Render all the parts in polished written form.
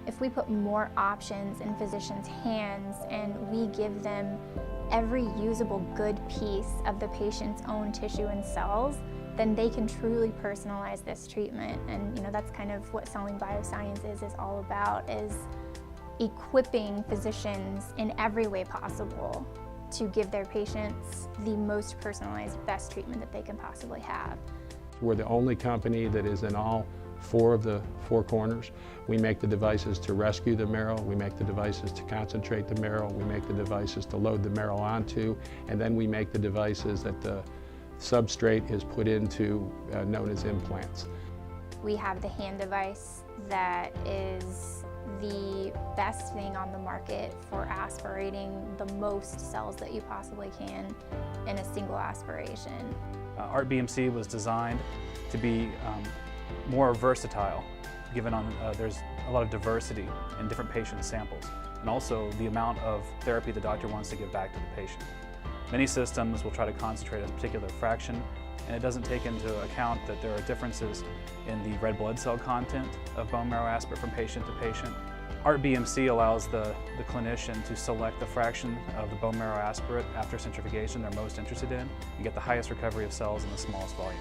If we put more options in physicians' hands and we give them every usable good piece of the patient's own tissue and cells, then they can truly personalize this treatment. And that's kind of what selling Biosciences is all about, is equipping physicians in every way possible to give their patients the most personalized, best treatment that they can possibly have. We're the only company that is in all 4 of the 4 corners. We make the devices to rescue the marrow, we make the devices to concentrate the marrow, we make the devices to load the marrow onto, and then we make the devices that the substrate is put into, known as implants. We have the hand device that is the best thing on the market for aspirating the most cells that you possibly can in a single aspiration. Our BMC was designed to be more versatile, given there's a lot of diversity in different patient samples, and also the amount of therapy the doctor wants to give back to the patient. Many systems will try to concentrate a particular fraction, and it doesn't take into account that there are differences in the red blood cell content of bone marrow aspirate from patient to patient. Our BMC allows the clinician to select the fraction of the bone marrow aspirate after centrifugation they're most interested in and get the highest recovery of cells in the smallest volume.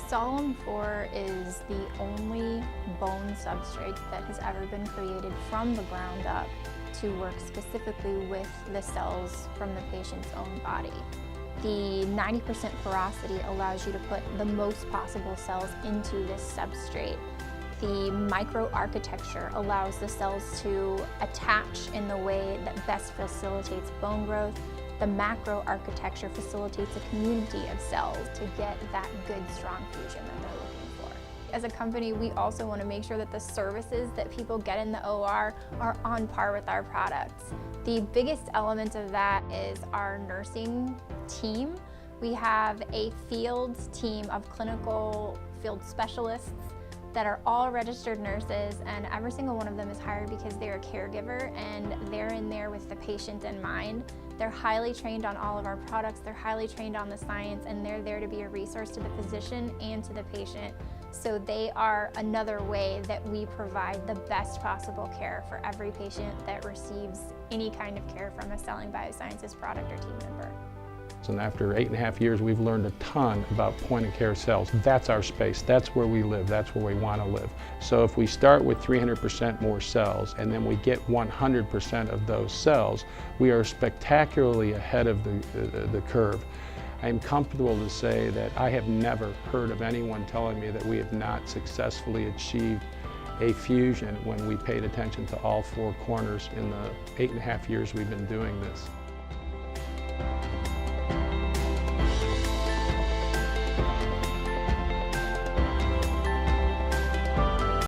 Solemn 4 is the only bone substrate that has ever been created from the ground up to work specifically with the cells from the patient's own body. The 90% porosity allows you to put the most possible cells into this substrate. The microarchitecture allows the cells to attach in the way that best facilitates bone growth. The macroarchitecture facilitates a community of cells to get that good, strong fusion that they're looking for. As a company, we also want to make sure that the services that people get in the OR are on par with our products. The biggest element of that is our nursing team. We have a field team of clinical field specialists that are all registered nurses, and every single one of them is hired because they're a caregiver and they're in there with the patient in mind. They're highly trained on all of our products, they're highly trained on the science, and they're there to be a resource to the physician and to the patient. So they are another way that we provide the best possible care for every patient that receives any kind of care from a Selling Biosciences product or team member. And after 8.5 years, we've learned a ton about point-of-care cells. That's our space. That's where we live. That's where we want to live. So if we start with 300% more cells and then we get 100% of those cells, we are spectacularly ahead of the curve. I am comfortable to say that I have never heard of anyone telling me that we have not successfully achieved a fusion when we paid attention to all 4 corners in the 8.5 years we've been doing this.